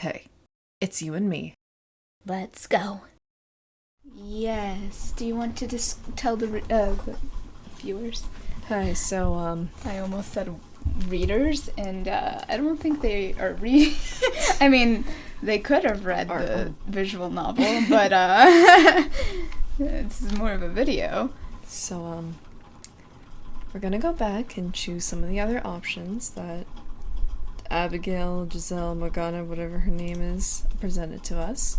Hey, it's you and me. Let's go. Yes. Do you want to just tell the viewers? Hi, so, I almost said readers, and I don't think they are reading. I mean, they could have read the visual novel, but it's more of a video. So, we're gonna go back and choose some of the other options that Abigail, Giselle, Morgana, whatever her name is, presented to us.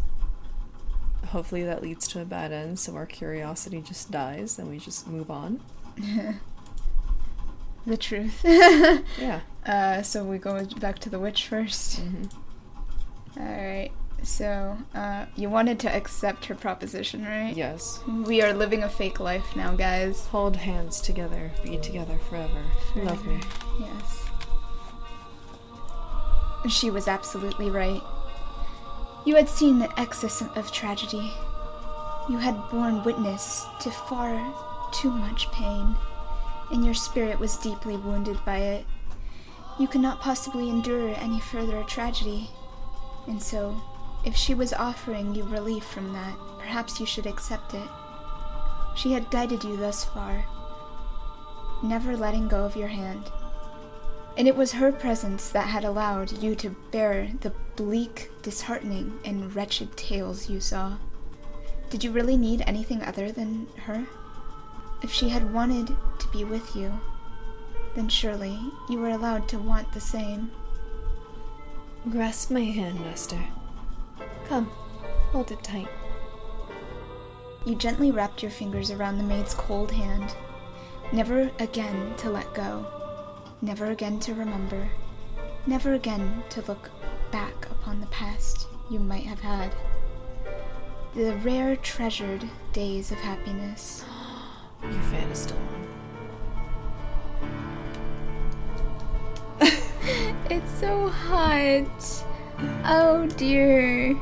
Hopefully that leads to a bad end, so our curiosity just dies and we just move on. The truth. Yeah. So we go back to the witch first. Mm-hmm. Alright, so you wanted to accept her proposition, right? Yes. We are living a fake life now, guys. Hold hands together, be together forever. Love me. Yes. She was absolutely right. You had seen the excess of tragedy. You had borne witness to far too much pain, and your spirit was deeply wounded by it. You could not possibly endure any further tragedy, and so, if she was offering you relief from that, perhaps you should accept it. She had guided you thus far, never letting go of your hand. And it was her presence that had allowed you to bear the bleak, disheartening, and wretched tales you saw. Did you really need anything other than her? If she had wanted to be with you, then surely you were allowed to want the same. Grasp my hand, Master. Come, hold it tight. You gently wrapped your fingers around the maid's cold hand, never again to let go. Never again to remember, never again to look back upon the past you might have had. The rare, treasured days of happiness. Your fan is still on. It's so hot. Oh dear.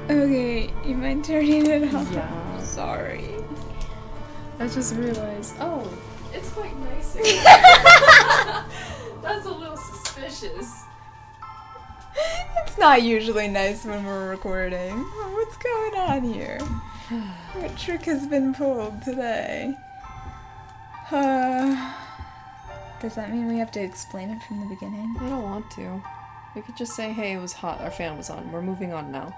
Okay, you mind turning it off? Yeah. Sorry. I just realized, it's quite nice. That's a little suspicious. It's not usually nice when we're recording. Oh, what's going on here? What trick has been pulled today? Does that mean we have to explain it from the beginning? I don't want to. We could just say, hey, it was hot, our fan was on, we're moving on now.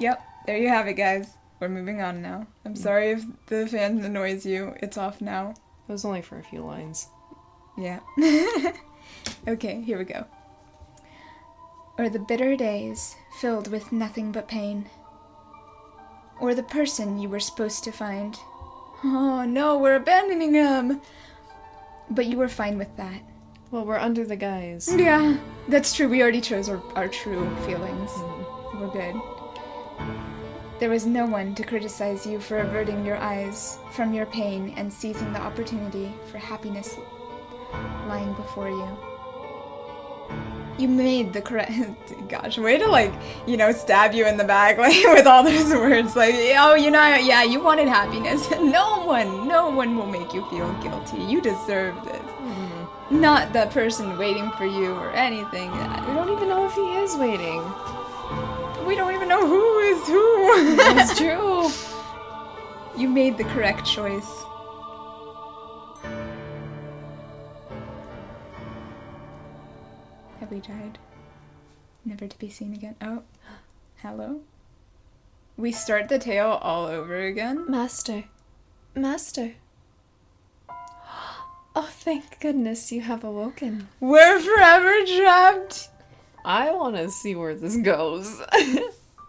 Yep, there you have it, guys. We're moving on now. I'm sorry if the fan annoys you. It's off now. It was only for a few lines. Yeah. Okay, here we go. Or the bitter days filled with nothing but pain. Or the person you were supposed to find. Oh no, we're abandoning him! But you were fine with that. Well, we're under the guise. Yeah, that's true. We already chose our true feelings. We're good. There was no one to criticize you for averting your eyes from your pain and seizing the opportunity for happiness lying before you. You made the correct... Gosh, way to, stab you in the back, with all those words. You wanted happiness. No one will make you feel guilty. You deserve this. Mm-hmm. Not that person waiting for you or anything. We don't even know if he is waiting. We don't even know who is who. That's true. You made the correct choice. Have we died? Never to be seen again. Oh, hello? We start the tale all over again? Master. Oh, thank goodness you have awoken. We're forever trapped. I want to see where this goes.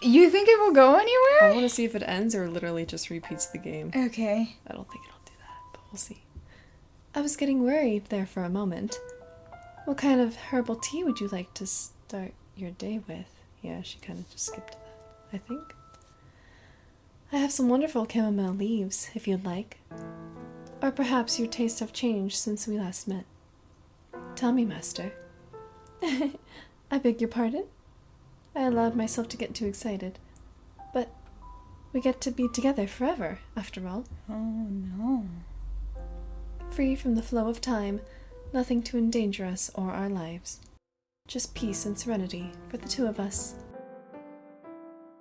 You think it will go anywhere? I want to see if it ends or literally just repeats the game. Okay. I don't think it'll do that, but we'll see. I was getting worried there for a moment. What kind of herbal tea would you like to start your day with? Yeah, she kind of just skipped that, I think. I have some wonderful chamomile leaves, if you'd like. Or perhaps your tastes have changed since we last met. Tell me, Master. I beg your pardon? I allowed myself to get too excited. But we get to be together forever, after all. Oh, no. Free from the flow of time, nothing to endanger us or our lives. Just peace and serenity for the two of us.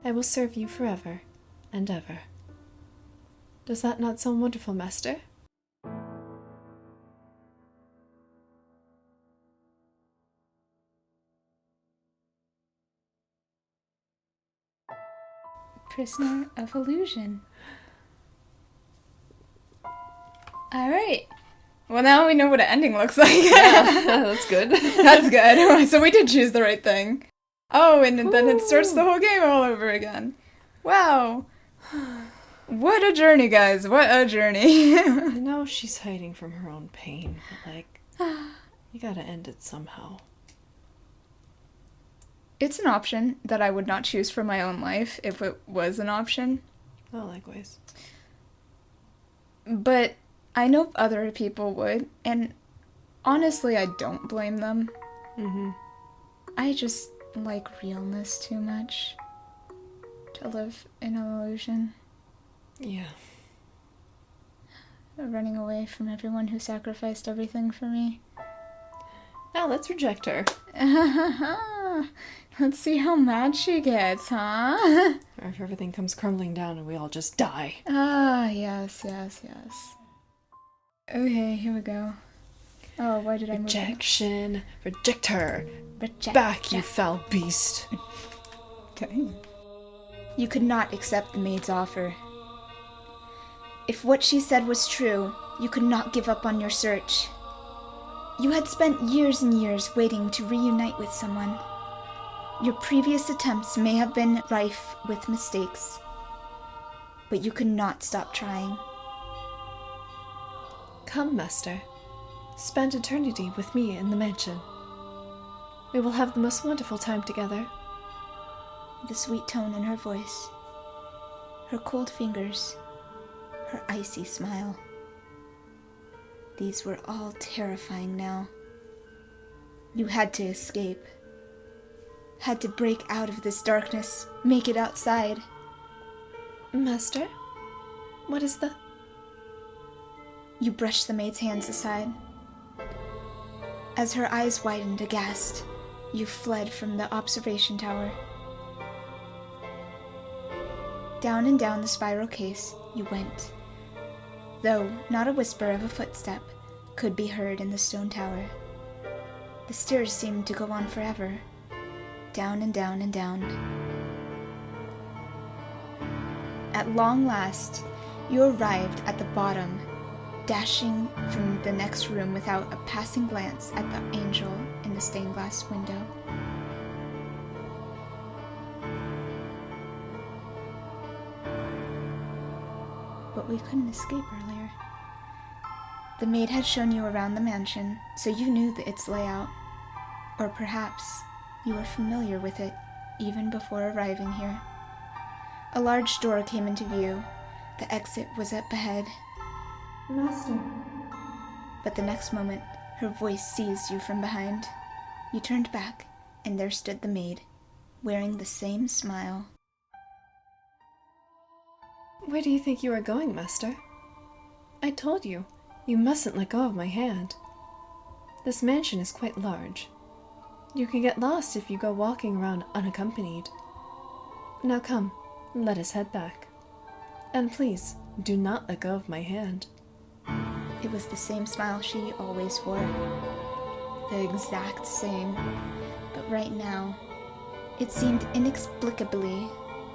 I will serve you forever and ever. Does that not sound wonderful, master? Prisoner of illusion. Alright. Well, now we know what an ending looks like. Yeah, that's good. That's good. So we did choose the right thing. Oh, and then it starts the whole game all over again. Wow. What a journey, guys. What a journey. I know she's hiding from her own pain, but, like, you gotta end it somehow. It's an option that I would not choose for my own life if it was an option. Oh, likewise. But I know other people would, and honestly, I don't blame them. Mm-hmm. I just like realness too much to live in an illusion. Yeah. Running away from everyone who sacrificed everything for me. Now let's reject her. Let's see how mad she gets, huh? Or if everything comes crumbling down and we all just die. Ah, yes. Okay, here we go. Oh, why did I move? Rejection. Reject her. Reject. Back, you foul beast. Okay. You could not accept the maid's offer. If what she said was true, you could not give up on your search. You had spent years and years waiting to reunite with someone. Your previous attempts may have been rife with mistakes, but you could not stop trying. Come, master. Spend eternity with me in the mansion. We will have the most wonderful time together. The sweet tone in her voice, her cold fingers, her icy smile. These were all terrifying now. You had to escape. Had to break out of this darkness, make it outside. Master? What is the... You brushed the maid's hands aside. As her eyes widened aghast, you fled from the observation tower. Down and down the spiral case you went, though not a whisper of a footstep could be heard in the stone tower. The stairs seemed to go on forever, down and down and down. At long last, you arrived at the bottom, dashing from the next room without a passing glance at the angel in the stained glass window. But we couldn't escape earlier. The maid had shown you around the mansion, so you knew its layout. Or perhaps you were familiar with it even before arriving here. A large door came into view. The exit was up ahead. Master. But the next moment, her voice seized you from behind. You turned back, and there stood the maid, wearing the same smile. Where do you think you are going, master? I told you, you mustn't let go of my hand. This mansion is quite large. You can get lost if you go walking around unaccompanied. Now come, let us head back. And please, do not let go of my hand. It was the same smile she always wore. The exact same. But right now, it seemed inexplicably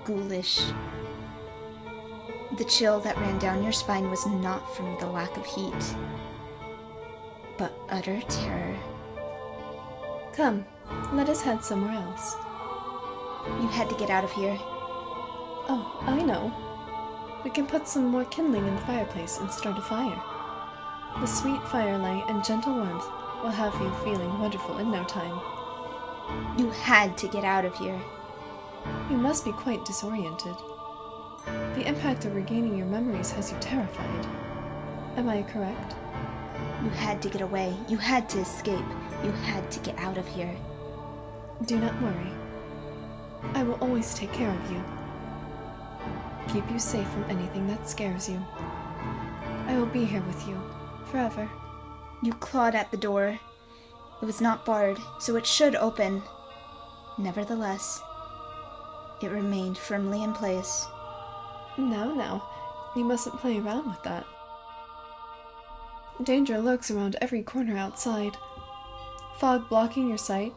ghoulish. The chill that ran down your spine was not from the lack of heat, but utter terror. Come, let us head somewhere else. You had to get out of here. Oh, I know. We can put some more kindling in the fireplace and start a fire. The sweet firelight and gentle warmth will have you feeling wonderful in no time. You had to get out of here. You must be quite disoriented. The impact of regaining your memories has you terrified. Am I correct? You had to get away. You had to escape. You had to get out of here. Do not worry. I will always take care of you. Keep you safe from anything that scares you. I will be here with you, forever. You clawed at the door. It was not barred, so it should open. Nevertheless, it remained firmly in place. No. You mustn't play around with that. Danger lurks around every corner outside. Fog blocking your sight,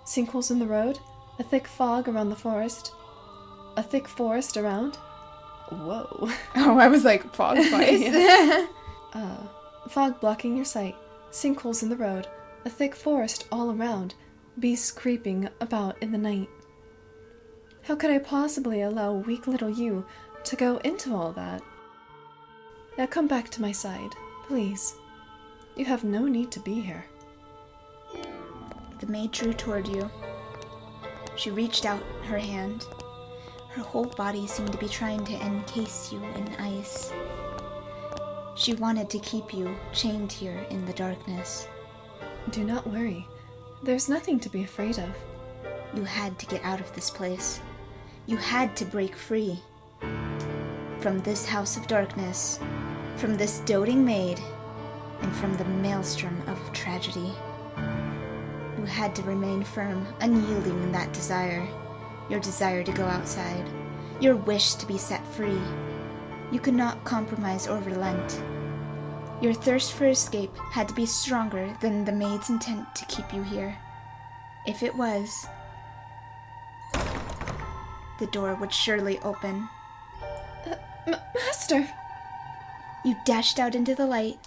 sinkholes in the road, a thick fog around the forest, a thick forest around. Whoa. Oh, I was like, fog twice. Fog blocking your sight, sinkholes in the road, a thick forest all around, beasts creeping about in the night. How could I possibly allow weak little you to go into all that? Now come back to my side, please. You have no need to be here. The maid drew toward you. She reached out her hand. Her whole body seemed to be trying to encase you in ice. She wanted to keep you chained here in the darkness. Do not worry. There's nothing to be afraid of. You had to get out of this place. You had to break free. From this house of darkness, from this doting maid, and from the maelstrom of tragedy. You had to remain firm, unyielding in that desire. Your desire to go outside. Your wish to be set free. You could not compromise or relent. Your thirst for escape had to be stronger than the maid's intent to keep you here. If it was, the door would surely open. Master! You dashed out into the light.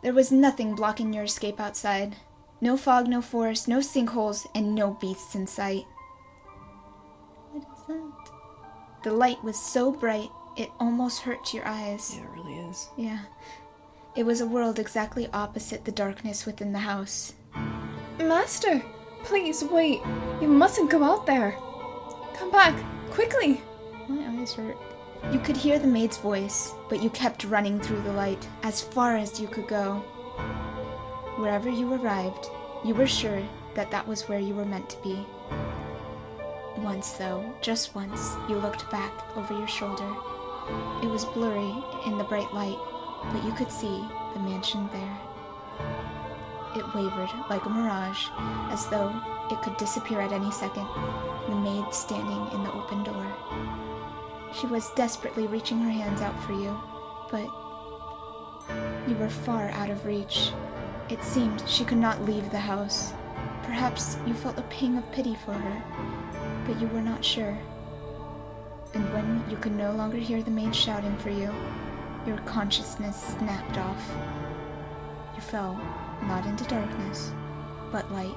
There was nothing blocking your escape outside. No fog, no forest, no sinkholes, and no beasts in sight. What is that? The light was so bright, it almost hurt your eyes. Yeah, it really is. Yeah. It was a world exactly opposite the darkness within the house. Master! Please, wait. You mustn't go out there. Come back, quickly. My eyes hurt. You could hear the maid's voice, but you kept running through the light, as far as you could go. Wherever you arrived, you were sure that that was where you were meant to be. Once, though, just once, you looked back over your shoulder. It was blurry in the bright light, but you could see the mansion there. It wavered like a mirage, as though it could disappear at any second, the maid standing in the open door. She was desperately reaching her hands out for you, but you were far out of reach. It seemed she could not leave the house. Perhaps you felt a pang of pity for her, but you were not sure. And when you could no longer hear the maid shouting for you, your consciousness snapped off. You fell, not into darkness, but light.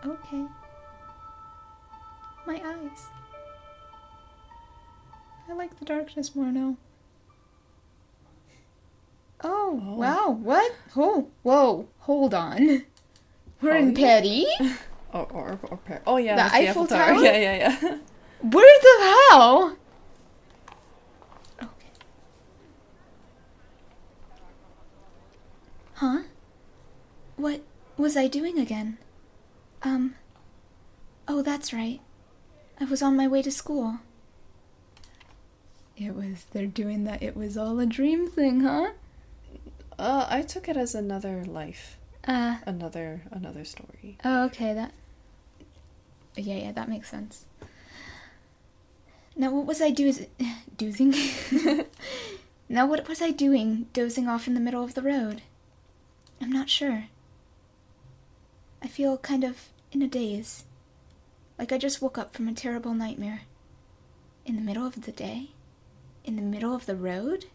Okay. My eyes. I like the darkness more now. Oh, wow, what? Oh, whoa, hold on. We're in Paris? Or oh yeah, The that's Eiffel Tower? Yeah. Where the hell? Okay. Huh? What was I doing again? Oh, that's right. I was on my way to school. They're doing that it was all a dream thing, huh? I took it as another life. Another story. Oh, okay, Yeah, that makes sense. Now, what was I dozing? Now, what was I doing, dozing off in the middle of the road? I'm not sure. I feel kind of in a daze. Like I just woke up from a terrible nightmare. In the middle of the day? In the middle of the road?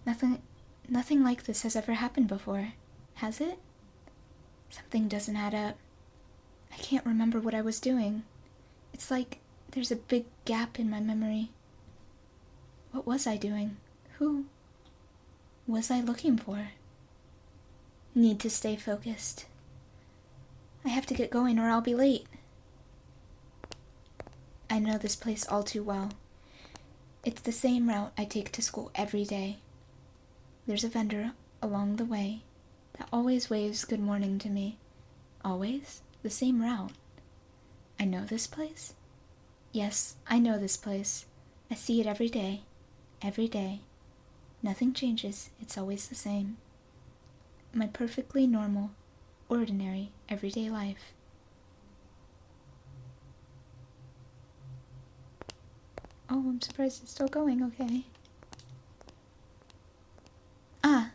Nothing like this has ever happened before, has it? Something doesn't add up. I can't remember what I was doing. It's like there's a big gap in my memory. What was I doing? Who was I looking for? Need to stay focused. I have to get going or I'll be late. I know this place all too well. It's the same route I take to school every day. There's a vendor along the way that always waves good morning to me. Always the same route. I know this place? Yes, I know this place. I see it every day. Every day. Nothing changes. It's always the same. my perfectly normal, ordinary, everyday life. Oh, I'm surprised it's still going, okay. Ah!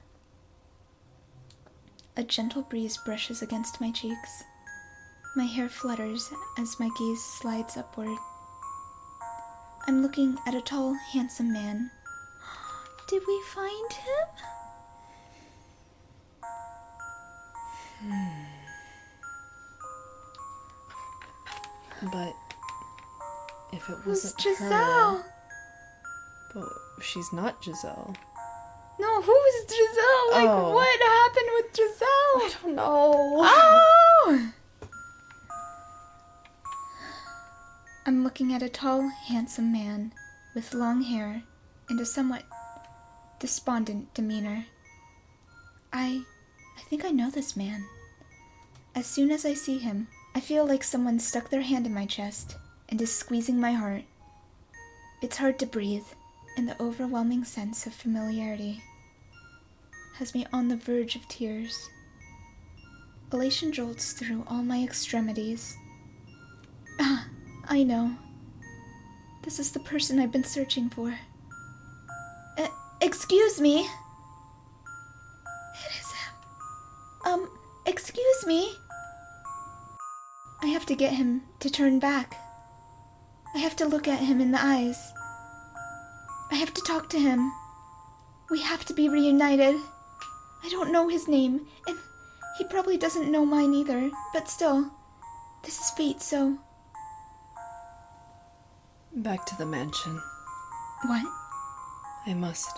A gentle breeze brushes against my cheeks. My hair flutters as my gaze slides upward. I'm looking at a tall, handsome man. Did we find him? But if it Who's wasn't Giselle? her... But she's not Giselle. No, who's Giselle? Like, Oh. what happened with Giselle? I don't know. Oh! I'm looking at a tall, handsome man with long hair and a somewhat despondent demeanor. I think I know this man. As soon as I see him, I feel like someone stuck their hand in my chest and is squeezing my heart. It's hard to breathe, and the overwhelming sense of familiarity has me on the verge of tears. Elation jolts through all my extremities. Ah, I know. This is the person I've been searching for. Excuse me? It is him. Excuse me? I have to get him to turn back. I have to look at him in the eyes. I have to talk to him. We have to be reunited. I don't know his name, and he probably doesn't know mine either, but still, this is fate, so... Back to the mansion. What? I must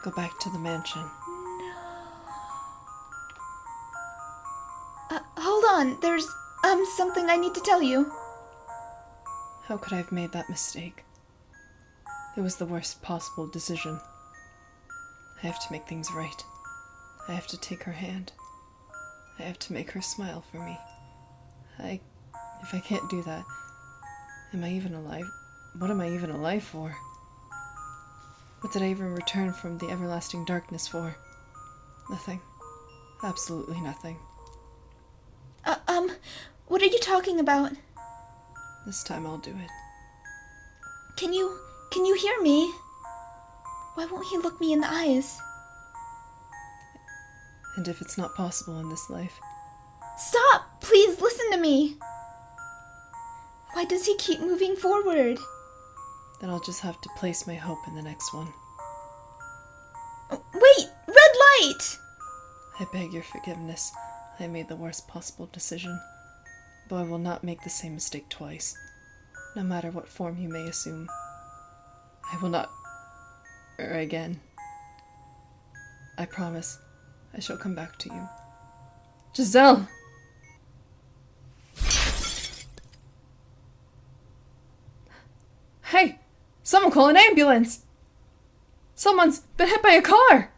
go back to the mansion. Hold on, there's, something I need to tell you. How could I have made that mistake? It was the worst possible decision. I have to make things right. I have to take her hand. I have to make her smile for me. If I can't do that, am I even alive? What am I even alive for? What did I even return from the everlasting darkness for? Nothing. Absolutely nothing. What are you talking about? This time I'll do it. Can you hear me? Why won't he look me in the eyes? And if it's not possible in this life, Stop! Please listen to me! Why does he keep moving forward? then I'll just have to place my hope in the next one. Wait! Red light! I beg your forgiveness. I made the worst possible decision, though I will not make the same mistake twice, no matter what form you may assume. I will not err again. I promise I shall come back to you. Giselle! Hey! Someone call an ambulance! Someone's been hit by a car!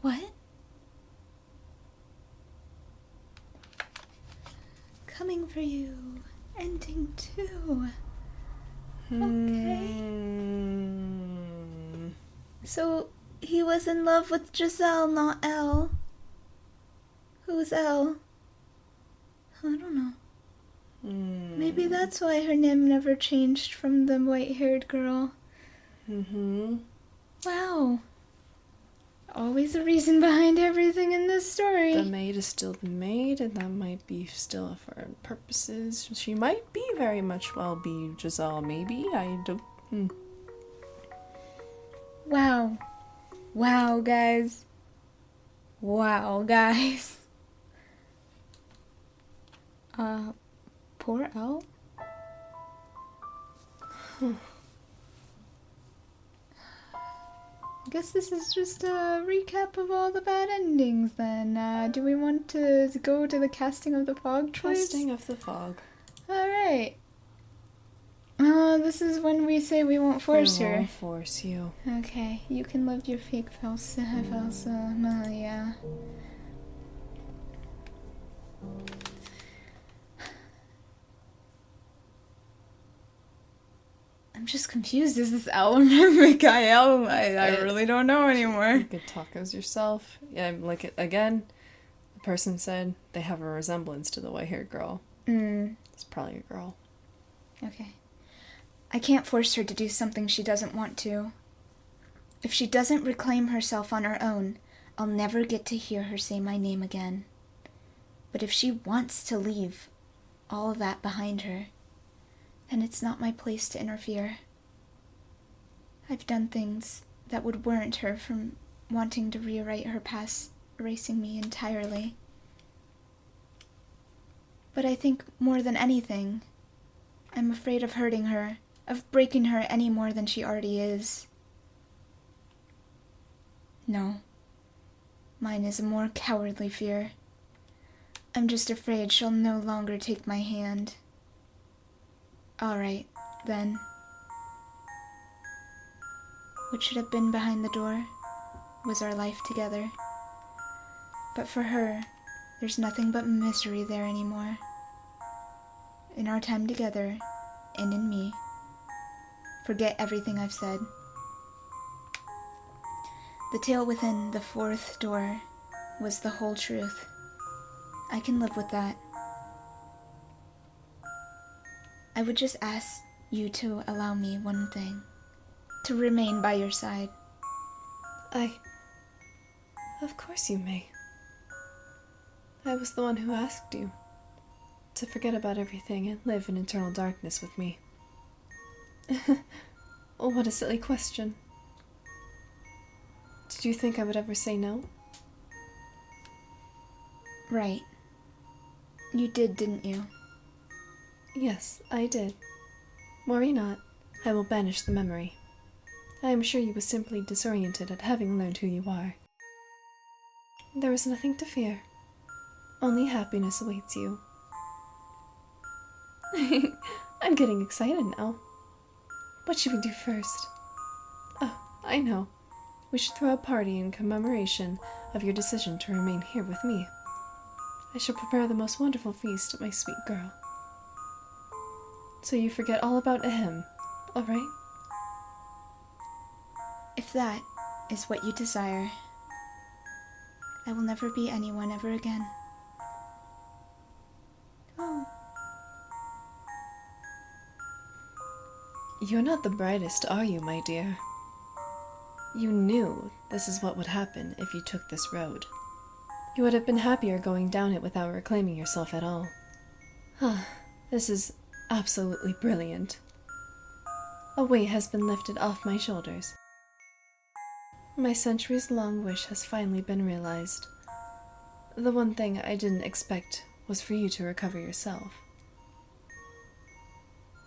What? Coming for you. Ending too. Okay. So, he was in love with Giselle, not Elle. Who's Elle? I don't know. Maybe that's why her name never changed from the white-haired girl. Wow. Always a reason behind everything in this story. The maid is still the maid, and that might be still for purposes. She might be very much well be Giselle, maybe. I don't... Wow. Wow, guys. Wow, guys. Poor Elle. I guess this is just a recap of all the bad endings then. Do we want to go to the casting of the fog choice? Casting of the fog. Alright. This is when we say we won't force I her. won't force you. Okay, you can live your fake false, yeah. I'm just confused. Is this Elm Mikhail? I really don't know anymore. You could talk as yourself. Yeah, like, again, the person said they have a resemblance to the white-haired girl. It's probably a girl. Okay. I can't force her to do something she doesn't want to. If she doesn't reclaim herself on her own, I'll never get to hear her say my name again. But if she wants to leave all of that behind her, then it's not my place to interfere. I've done things that would warrant her from wanting to rewrite her past, erasing me entirely. But I think more than anything, I'm afraid of hurting her, of breaking her any more than she already is. No. Mine is a more cowardly fear. I'm just afraid she'll no longer take my hand. All right, then. What should have been behind the door was our life together. But for her, there's nothing but misery there anymore. In our time together, and in me, forget everything I've said. The tale within the fourth door was the whole truth. I can live with that. I would just ask you to allow me one thing. To remain by your side. Of course you may. I was the one who asked you to forget about everything and live in eternal darkness with me. Oh, what a silly question. Did you think I would ever say no? Right. You did, didn't you? Yes, I did. Worry not. I will banish the memory. I am sure you were simply disoriented at having learned who you are. There is nothing to fear. Only happiness awaits you. I'm getting excited now. What should we do first? Oh, I know. We should throw a party in commemoration of your decision to remain here with me. I shall prepare the most wonderful feast, my sweet girl. So you forget all about him, all right? If that is what you desire, I will never be anyone ever again. Oh. You're not the brightest, are you, my dear? You knew this is what would happen if you took this road. You would have been happier going down it without reclaiming yourself at all. This is absolutely brilliant. A weight has been lifted off my shoulders. My centuries-long wish has finally been realized. The one thing I didn't expect was for you to recover yourself.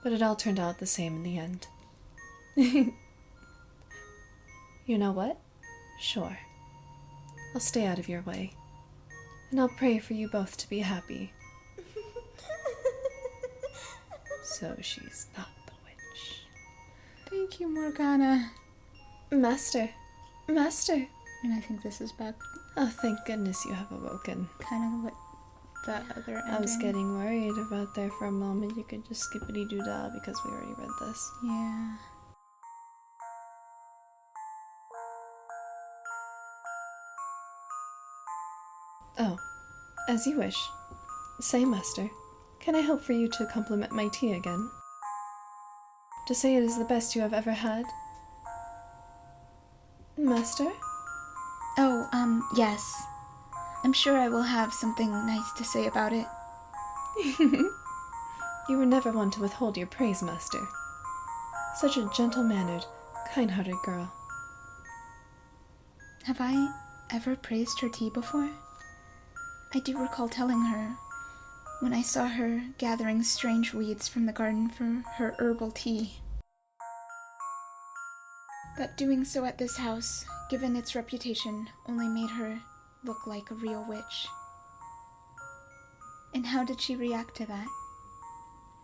But it all turned out the same in the end. You know what? Sure. I'll stay out of your way. And I'll pray for you both to be happy. So she's not the witch. Thank you, Morgana. Master. Master. And I think this is back. Oh, thank goodness you have awoken. Kind of what that other ending. I was getting worried about there for a moment. You could just skippity-doo-dah because we already read this. Yeah. Oh, as you wish. Say, Master, can I hope for you to compliment my tea again? To say it is the best you have ever had? Master? Oh, yes. I'm sure I will have something nice to say about it. You were never one to withhold your praise, Master. Such a gentle-mannered, kind-hearted girl. Have I ever praised her tea before? I do recall telling her, when I saw her gathering strange weeds from the garden for her herbal tea, that doing so at this house, given its reputation, only made her look like a real witch. And how did she react to that?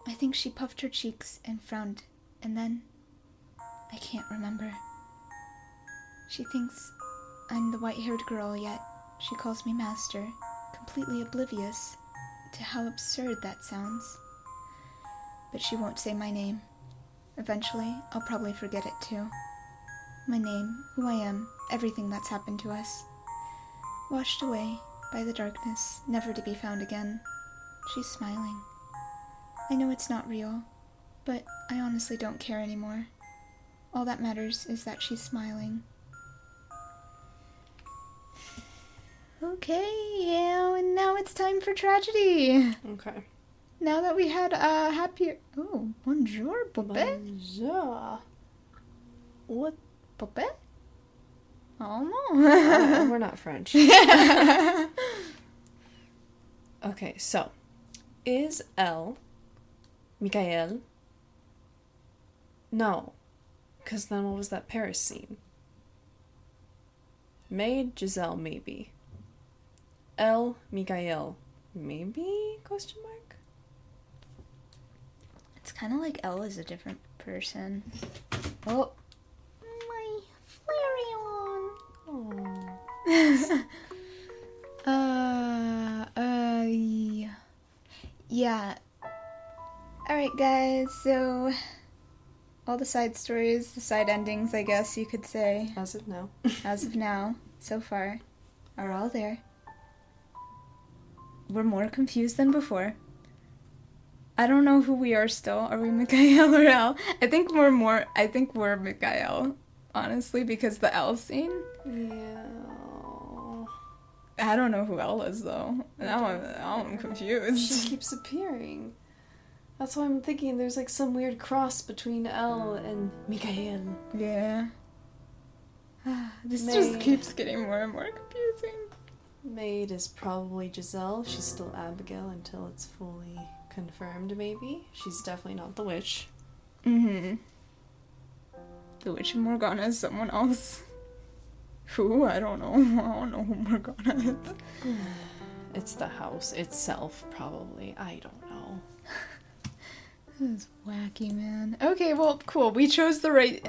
I think she puffed her cheeks and frowned, and then I can't remember. She thinks I'm the white-haired girl, yet she calls me Master, completely oblivious to how absurd that sounds. But she won't say my name. Eventually, I'll probably forget it too. My name, who I am, everything that's happened to us. Washed away by the darkness, never to be found again. She's smiling. I know it's not real, but I honestly don't care anymore. All that matters is that she's smiling. Okay, yeah, and now it's time for tragedy. Okay. Now that we had a happier... Oh, bonjour, Poppet? Bonjour. What? Poppet? Oh, no. We're not French. Okay, so, is Elle Michael? No, because then what was that Paris scene? Maid Giselle, maybe. Elle Michael, maybe? Question mark? It's kind of like Elle is a different person. Oh. My Flareon. Yeah. Alright, guys, so all the side stories, the side endings, I guess you could say, As of now. as of now, so far, are all there. We're more confused than before. I don't know who we are still. Are we Mikael or Elle? I think we're Mikael, honestly, because the Elle scene. Yeah. I don't know who Elle is, though. Now I'm confused. She keeps appearing. That's why I'm thinking there's like some weird cross between Elle and Michael. Yeah. This Maid. just keeps getting more and more confusing. Maid is probably Giselle. She's still Abigail until it's fully confirmed, maybe. She's definitely not the witch. Mm-hmm. The Witch of Morgana is someone else. Who? I don't know. I don't know who Morgana is. It's the house itself, probably. I don't know. This is wacky, man. Okay, well, cool. We chose the right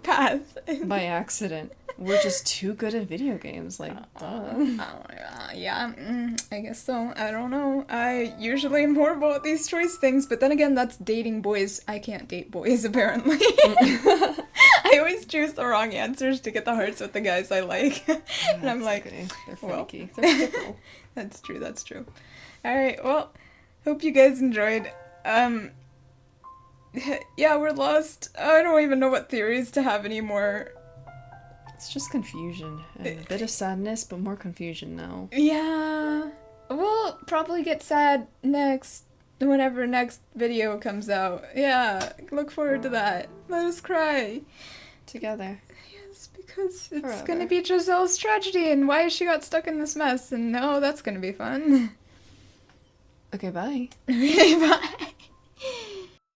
path. By accident. We're just too good at video games, like, duh. Yeah, I guess so. I don't know. I usually am horrible at these choice things, but then again, that's dating boys. I can't date boys, apparently. I always choose the wrong answers to get the hearts with the guys I like. And I'm like, okay. They're well. finicky. They're fickle. That's true. Alright, well, hope you guys enjoyed. Yeah, we're lost. I don't even know what theories to have anymore. It's just confusion. And a bit of sadness, but more confusion now. Yeah. We'll probably get sad whenever next video comes out. Yeah, look forward to that. Let us cry. Together. Yes, because it's Forever. gonna be Giselle's tragedy and why she got stuck in this mess, and that's gonna be fun. Okay, bye. Bye.